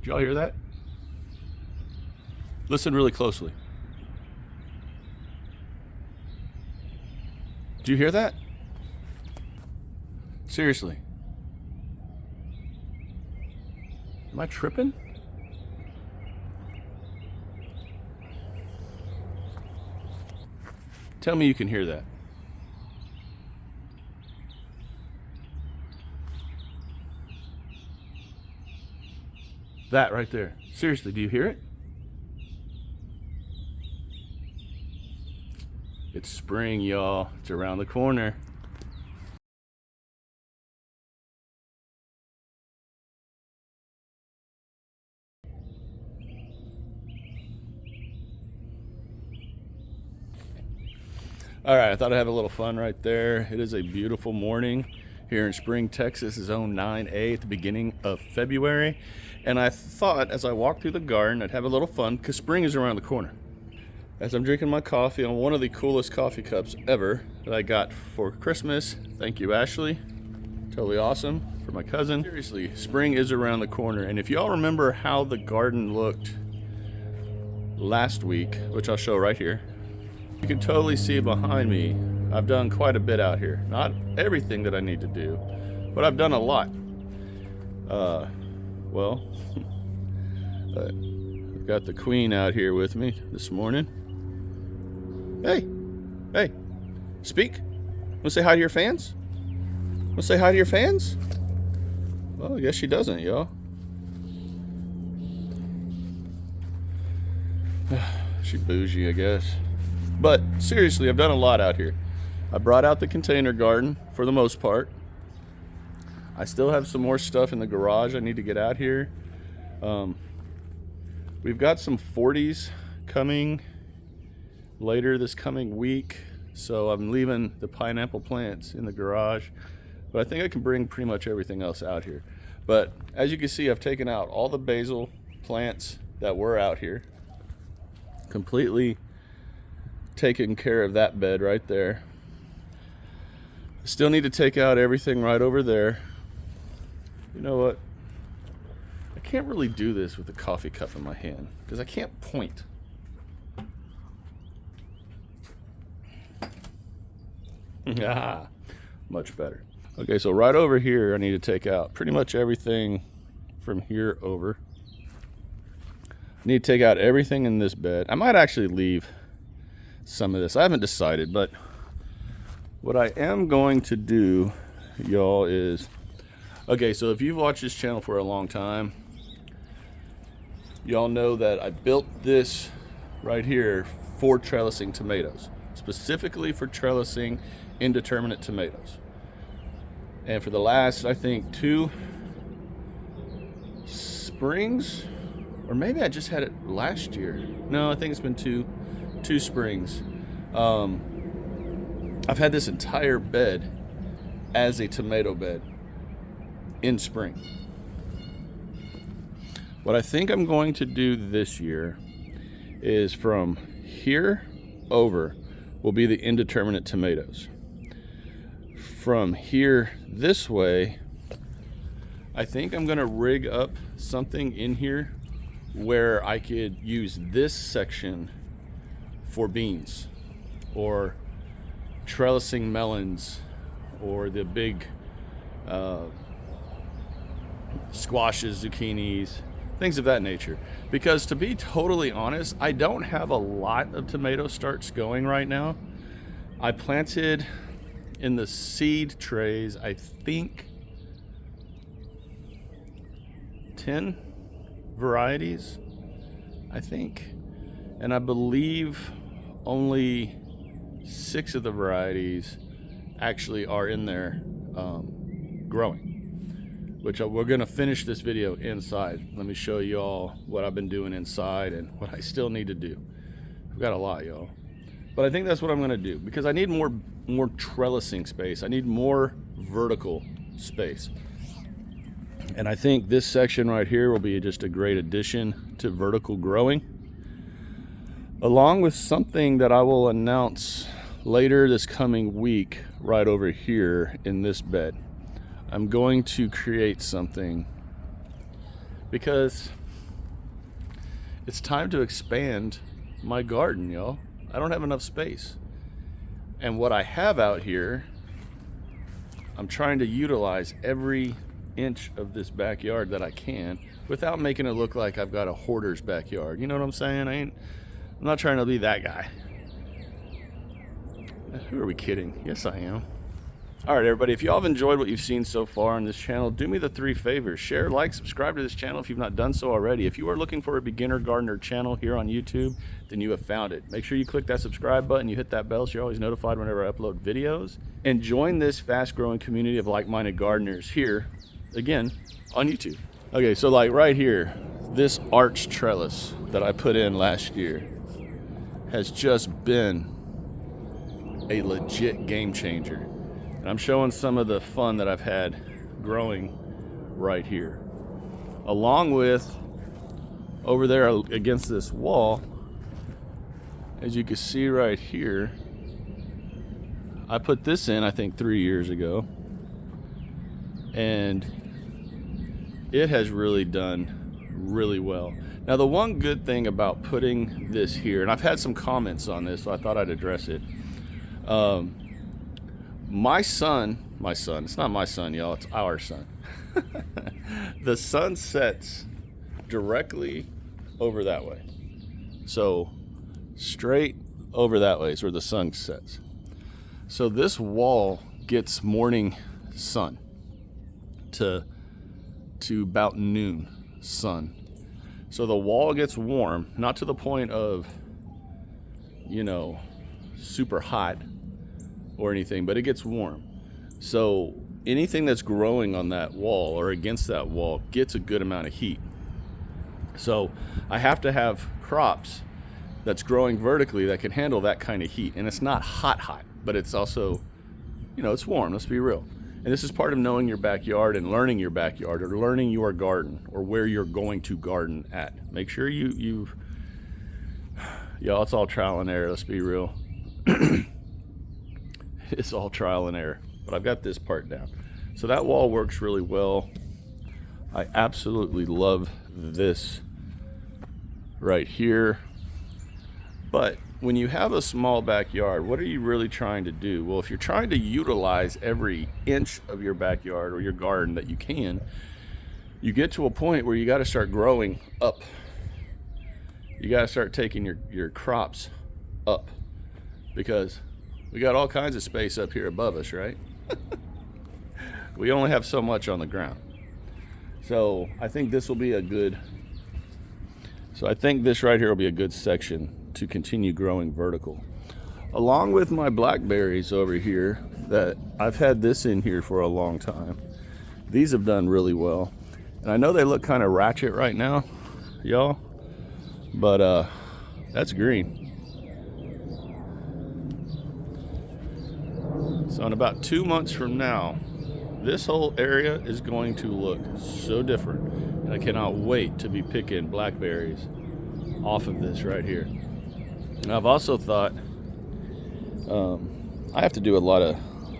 Did y'all hear that? Listen really closely. Do you hear that? Seriously. Am I tripping? Tell me you can hear that. That right there. Seriously, do you hear it? It's spring, y'all. It's around the corner. All right, I thought I'd have a little fun right there. It is a beautiful morning here in Spring, Texas. It's zone 9A at the beginning of February. And I thought as I walked through the garden, I'd have a little fun because spring is around the corner. As I'm drinking my coffee on one of the coolest coffee cups ever that I got for Christmas. Thank you, Ashley. Totally awesome for my cousin. Seriously, spring is around the corner. And if y'all remember how the garden looked last week, which I'll show right here, you can totally see behind me, I've done quite a bit out here. Not everything that I need to do, but I've done a lot. Well, I've got the queen out here with me this morning. Hey, speak. Wanna say hi to your fans? Wanna say hi to your fans? Well, I guess she doesn't, y'all. She bougie, I guess. But seriously, I've done a lot out here. I brought out the container garden for the most part. I still have some more stuff in the garage I need to get out here. We've got some 40s coming later this coming week. So I'm leaving the pineapple plants in the garage. But I think I can bring pretty much everything else out here. But as you can see, I've taken out all the basil plants that were out here. Completely taking care of that bed right there. Still need to take out everything right over there. You know what? I can't really do this with a coffee cup in my hand because I can't point. Ah, much better. Okay, so right over here I need to take out pretty much everything from here over. I need to take out everything in this bed. I might actually leave some of this. I haven't decided, but what I am going to do, y'all, is okay, so if you've watched this channel for a long time, y'all know that I built this right here for trellising tomatoes, specifically for trellising indeterminate tomatoes. And for the last, I think, 2 springs, or maybe I just had it last year. No, I think it's been two springs. I've had this entire bed as a tomato bed in spring. What I think I'm going to do this year is from here over will be the indeterminate tomatoes. From here this way, I think I'm gonna rig up something in here where I could use this section for beans or trellising melons or the big squashes, zucchinis, things of that nature. Because to be totally honest, I don't have a lot of tomato starts going right now. I planted in the seed trays, I think 10 varieties, I think. And I believe only 6 of the varieties actually are in there growing, which we're gonna finish this video inside. Let me show you all what I've been doing inside and what I still need to do. I've got a lot, y'all. But I think that's what I'm gonna do because I need more trellising space. I need more vertical space. And I think this section right here will be just a great addition to vertical growing, along with something that I will announce later this coming week right over here in this bed. I'm going to create something because it's time to expand my garden, y'all. I don't have enough space. And what I have out here, I'm trying to utilize every inch of this backyard that I can without making it look like I've got a hoarder's backyard. You know what I'm saying? I'm not trying to be that guy. Who are we kidding? Yes, I am. All right, everybody, if y'all have enjoyed what you've seen so far on this channel, do me the 3 favors. Share, like, subscribe to this channel if you've not done so already. If you are looking for a beginner gardener channel here on YouTube, then you have found it. Make sure you click that subscribe button, you hit that bell so you're always notified whenever I upload videos. And join this fast-growing community of like-minded gardeners here, again, on YouTube. Okay, so like right here, this arch trellis that I put in last year has just been a legit game changer. And I'm showing some of the fun that I've had growing right here. Along with over there against this wall, as you can see right here, I put this in, I think 3 years ago. And it has really done really well. Now the one good thing about putting this here, and I've had some comments on this, so I thought I'd address it. My son, it's not my son, y'all, it's our son. The sun sets directly over that way. So straight over that way is where the sun sets. So this wall gets morning sun to about noon sun. So the wall gets warm, not to the point of, you know, super hot or anything, but it gets warm. So anything that's growing on that wall or against that wall gets a good amount of heat. So I have to have crops that's growing vertically that can handle that kind of heat. And it's not hot, but it's also, you know, it's warm, let's be real. And this is part of knowing your backyard and learning your backyard, or learning your garden, or where you're going to garden at. Make sure y'all, it's all trial and error, let's be real. It's all trial and error, but I've got this part down. So that wall works really well. I absolutely love this right here. But when you have a small backyard, what are you really trying to do? Well, if you're trying to utilize every inch of your backyard or your garden that you can, you get to a point where you got to start growing up. You got to start taking your crops up, because we got all kinds of space up here above us, right? We only have so much on the ground. So I think this will be a good, this right here will be a good section to continue growing vertical. Along with my blackberries over here, that I've had this in here for a long time. These have done really well. And I know they look kind of ratchet right now, y'all, but that's green. So in about 2 months from now, this whole area is going to look so different. And I cannot wait to be picking blackberries off of this right here. And I've also thought, I have to do a lot of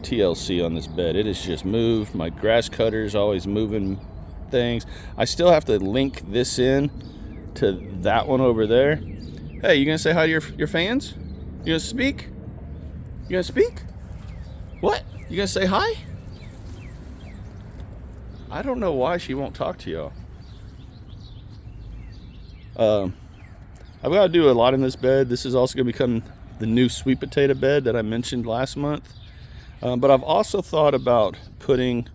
TLC on this bed. It has just moved. My grass cutter is always moving things. I still have to link this in to that one over there. Hey, you gonna say hi to your fans? You gonna speak? You gonna speak? What? You gonna say hi? I don't know why she won't talk to y'all. I've got to do a lot in this bed. This is also going to become the new sweet potato bed that I mentioned last month. But I've also thought about putting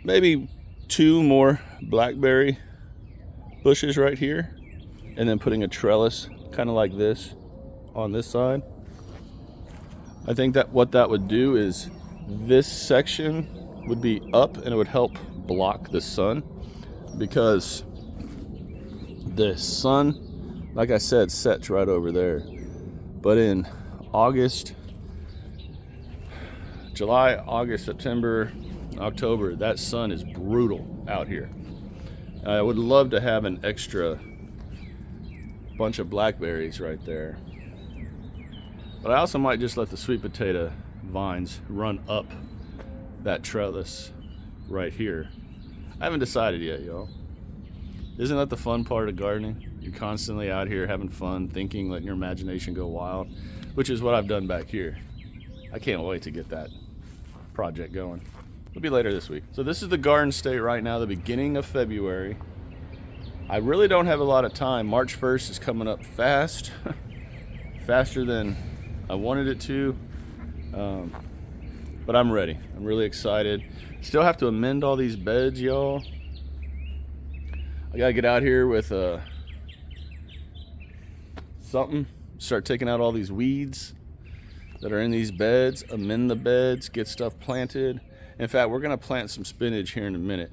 maybe 2 more blackberry bushes right here, and then putting a trellis kind of like this on this side. I think that what that would do is this section would be up, and it would help block the sun, because the sun, like I said, sets right over there. But in July, August, September, October, that sun is brutal out here. I would love to have an extra bunch of blackberries right there. But I also might just let the sweet potato vines run up that trellis right here. I haven't decided yet, y'all. Isn't that the fun part of gardening? You're constantly out here having fun, thinking, letting your imagination go wild, which is what I've done back here. I can't wait to get that project going. It'll be later this week. So this is the garden state right now, the beginning of February. I really don't have a lot of time. March 1st is coming up fast, faster than I wanted it to. But I'm ready. I'm really excited. Still have to amend all these beds, y'all. I gotta get out here with something, start taking out all these weeds that are in these beds, amend the beds, get stuff planted. In fact, we're gonna plant some spinach here in a minute.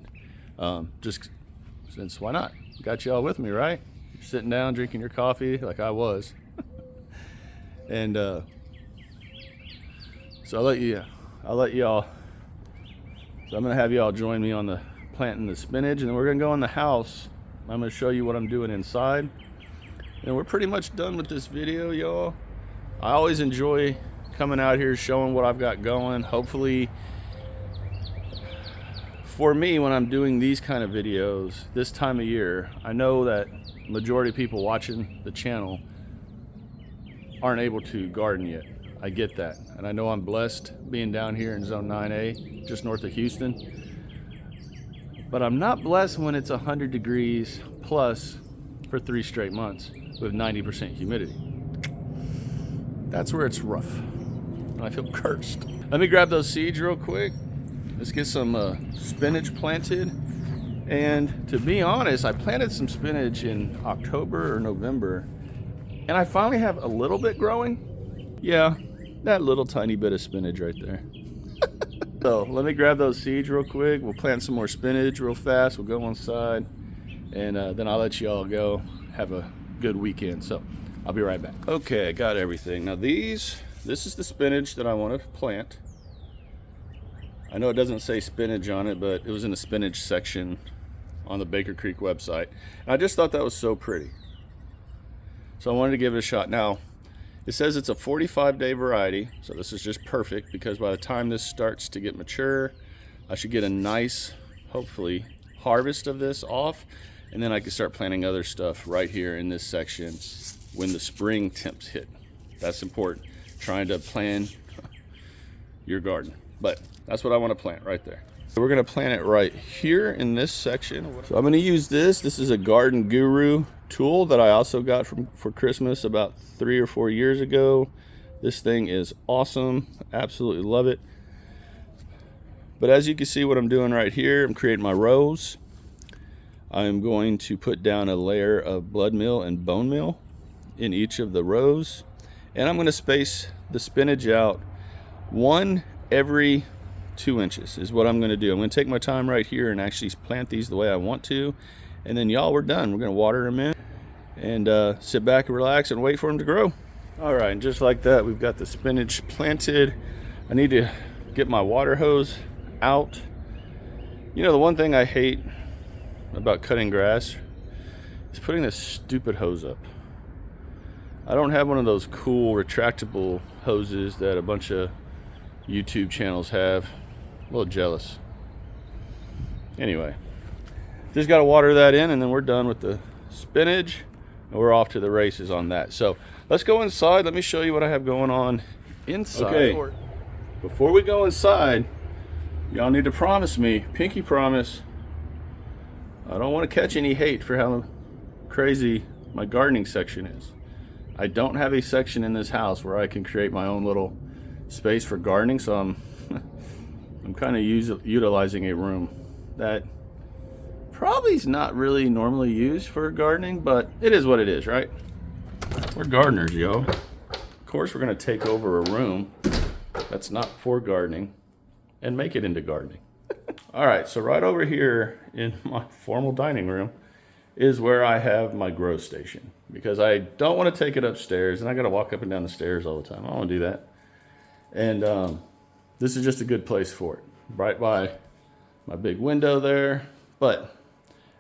Just since, why not? Got y'all with me, right? You're sitting down, drinking your coffee like I was. And so I'll let y'all, so I'm gonna have y'all join me on the planting the spinach, and then we're gonna go in the house. I'm gonna show you what I'm doing inside. And we're pretty much done with this video, y'all. I always enjoy coming out here, showing what I've got going. Hopefully, for me, when I'm doing these kind of videos this time of year, I know that majority of people watching the channel aren't able to garden yet. I get that, and I know I'm blessed being down here in zone 9A, just north of Houston. But I'm not blessed when it's 100 degrees plus for 3 straight months with 90% humidity. That's where it's rough, and I feel cursed. Let me grab those seeds real quick. Let's get some spinach planted. And to be honest, I planted some spinach in October or November, and I finally have a little bit growing. Yeah, that little tiny bit of spinach right there. So let me grab those seeds real quick. We'll plant some more spinach real fast. We'll go inside, and then I'll let you all go have a good weekend. So I'll be right back. Okay, I got everything. Now this is the spinach that I want to plant. I know it doesn't say spinach on it, but it was in the spinach section on the Baker Creek website. And I just thought that was so pretty. So I wanted to give it a shot. Now, it says it's a 45-day variety, so this is just perfect because by the time this starts to get mature, I should get a nice, hopefully, harvest of this off, and then I can start planting other stuff right here in this section when the spring temps hit. That's important, trying to plan your garden. But that's what I want to plant right there. So we're going to plant it right here in this section. So I'm going to use this. This is a Garden Guru tool that I also got for Christmas about 3 or 4 years ago. This thing is awesome. Absolutely love it. But as you can see what I'm doing right here, I'm creating my rows. I'm going to put down a layer of blood meal and bone meal in each of the rows. And I'm going to space the spinach out 1 every 2 inches is what I'm going to do. I'm going to take my time right here and actually plant these the way I want to. And then y'all, we're done. We're going to water them in and sit back and relax and wait for them to grow. All right, and just like that, we've got the spinach planted. I need to get my water hose out. You know, the one thing I hate about cutting grass is putting this stupid hose up. I don't have one of those cool retractable hoses that a bunch of YouTube channels have. A little jealous. Anyway, just got to water that in, and then we're done with the spinach, and we're off to the races on that. So let's go inside. Let me show you what I have going on inside. Okay, before we go inside, y'all need to promise me, pinky promise, I don't want to catch any hate for how crazy my gardening section is. I don't have a section in this house where I can create my own little space for gardening, so I'm kind of utilizing a room that probably is not really normally used for gardening, but it is what it is, right? We're gardeners, yo. Of course, we're going to take over a room that's not for gardening and make it into gardening. All right, so right over here in my formal dining room is where I have my grow station, because I don't want to take it upstairs, and I got to walk up and down the stairs all the time. I don't want to do that. And this is just a good place for it, right by my big window there. But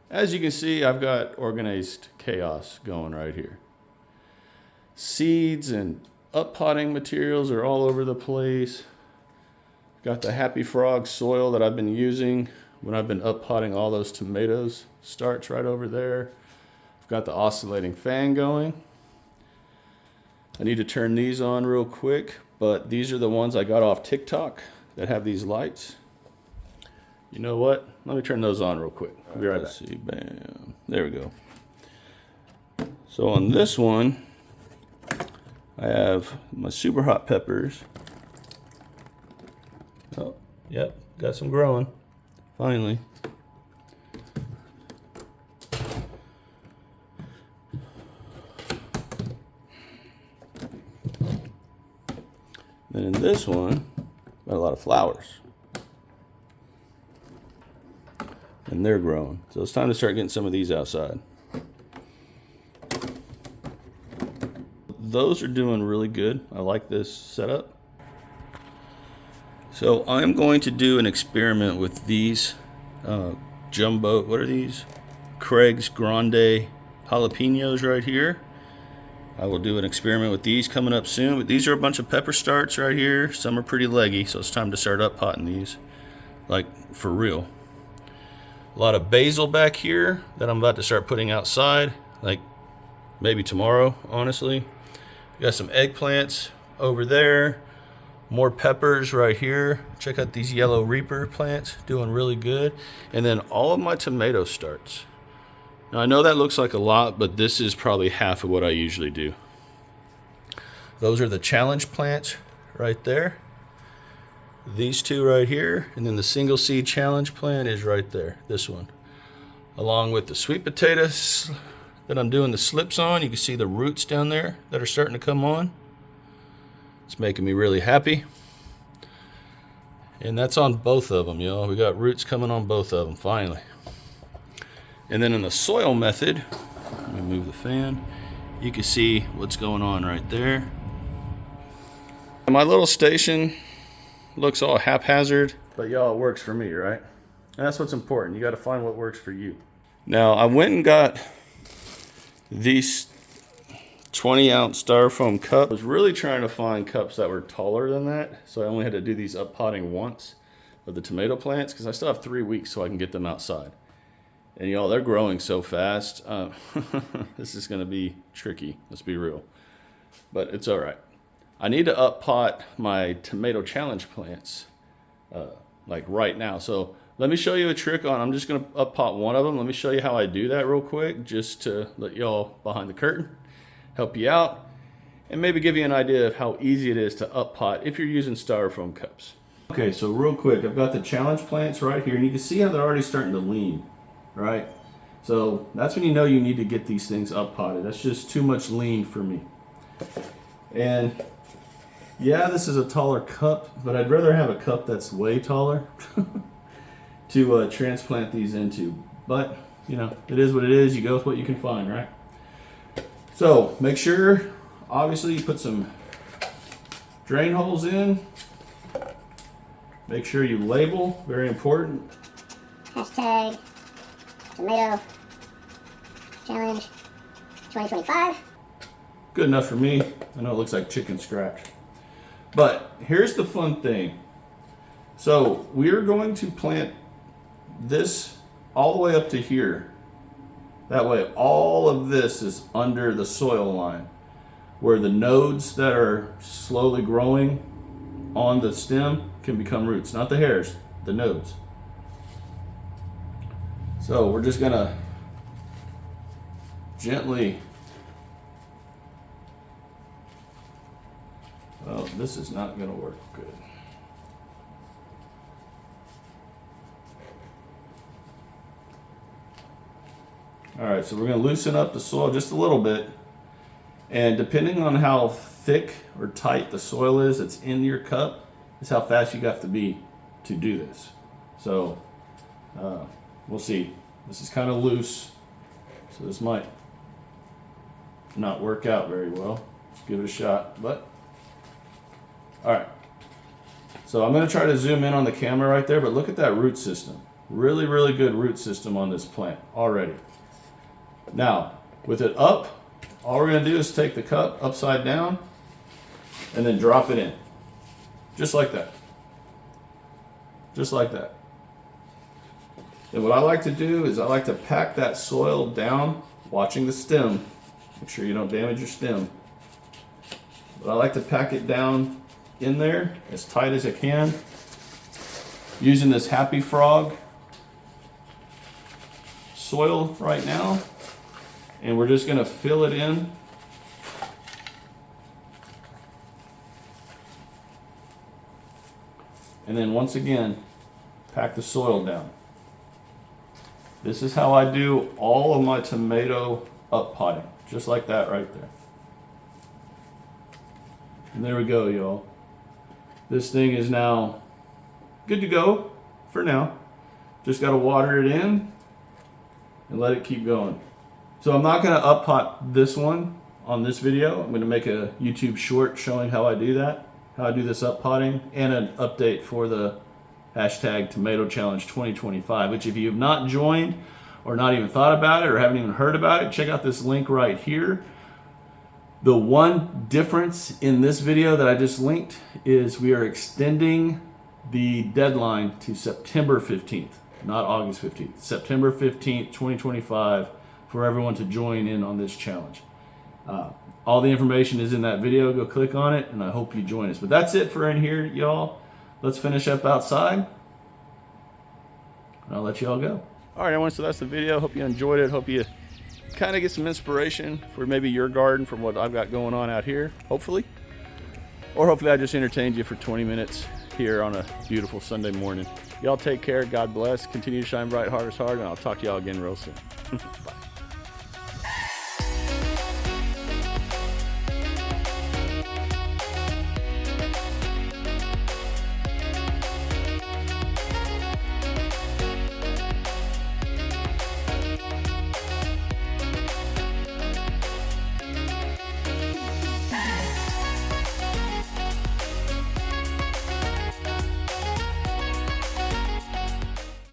as you can see, I've got organized chaos going right here. Seeds and up-potting materials are all over the place. Got the Happy Frog soil that I've been using when I've been up-potting all those tomatoes starts right over there. I've got the oscillating fan going. I need to turn these on real quick, but these are the ones I got off TikTok that have these lights. You know what? Let me turn those on real quick. I'll be right back. See, bam. There we go. So on this one, I have my super hot peppers. Oh, yep, got some growing, finally. Then in this one, got a lot of flowers. And they're growing. So it's time to start getting some of these outside. Those are doing really good. I like this setup. So I'm going to do an experiment with these jumbo, what are these? Craig's Grande jalapenos right here. I will do an experiment with these coming up soon. But these are a bunch of pepper starts right here. Some are pretty leggy, so it's time to start up potting these, like for real. A lot of basil back here that I'm about to start putting outside, like maybe tomorrow, honestly. Got some eggplants over there. More peppers right here. Check out these yellow reaper plants, doing really good. And then all of my tomato starts. Now I know that looks like a lot, but this is probably half of what I usually do. Those are the challenge plants right there. These two right here, and then the single seed challenge plant is right there, this one. Along with the sweet potatoes that I'm doing the slips on. You can see the roots down there that are starting to come on. It's making me really happy. And that's on both of them, y'all. We got roots coming on both of them, finally. And then in the soil method, let me move the fan. You can see what's going on right there. My little station looks all haphazard, but y'all, it works for me, right? And that's what's important. You got to find what works for you. Now, I went and got these 20-ounce styrofoam cups. I was really trying to find cups that were taller than that, so I only had to do these up potting once with the tomato plants because I still have 3 weeks so I can get them outside. And y'all, they're growing so fast. This is going to be tricky. Let's be real. But it's all right. I need to up pot my tomato challenge plants like right now. So let me show you a trick on. I'm just going to up pot one of them. Let me show you how I do that real quick, just to let y'all behind the curtain, help you out, and maybe give you an idea of how easy it is to up pot if you're using styrofoam cups. Okay, so real quick, I've got the challenge plants right here, and you can see how they're already starting to lean. Right? So that's when you know you need to get these things up potted. That's just too much lean for me. And yeah, this is a taller cup, but I'd rather have a cup that's way taller to transplant these into. But, you know, it is what it is. You go with what you can find, right? So make sure, obviously, you put some drain holes in. Make sure you label, very important. Hashtag Tomato Challenge 2025. Good enough for me. I know it looks like chicken scratch. But here's the fun thing. So we're going to plant this all the way up to here. That way all of this is under the soil line, where the nodes that are slowly growing on the stem can become roots. Not the hairs, the nodes. So we're just gonna gently, well, this is not gonna work good. All right, so we're gonna loosen up the soil just a little bit, and depending on how thick or tight the soil is that's in your cup, is how fast you have to be to do this. So we'll see. This is kind of loose, so this might not work out very well. Let's give it a shot, but all right. So I'm going to try to zoom in on the camera right there, but look at that root system. Really, really good root system on this plant already. Now, with it up, all we're going to do is take the cup upside down and then drop it in. Just like that. Just like that. And what I like to do is I like to pack that soil down watching the stem. Make sure you don't damage your stem. But I like to pack it down in there as tight as I can, using this Happy Frog soil right now. And we're just gonna fill it in. And then once again, pack the soil down. This is how I do all of my tomato up potting, just like that right there. And there we go, y'all. This thing is now good to go for now. Just gotta water it in and let it keep going. So I'm not gonna up pot this one on this video. I'm gonna make a YouTube short showing how I do that, how I do this up potting, and an update for the hashtag Tomato Challenge 2025, which if you have not joined or not even thought about it or haven't even heard about it, check out this link right here. The one difference in this video that I just linked is we are extending the deadline to September 15th, not August 15th. September 15th, 2025, for everyone to join in on this challenge. All the information is in that video. Go click on it, and I hope you join us. But that's it for in here, y'all. Let's finish up outside, and I'll let you all go. All right, everyone, so that's the video. Hope you enjoyed it. Hope you kind of get some inspiration for maybe your garden from what I've got going on out here, hopefully. Or hopefully I just entertained you for 20 minutes here on a beautiful Sunday morning. Y'all take care. God bless. Continue to shine bright, harvest hard, and I'll talk to y'all again real soon. Bye.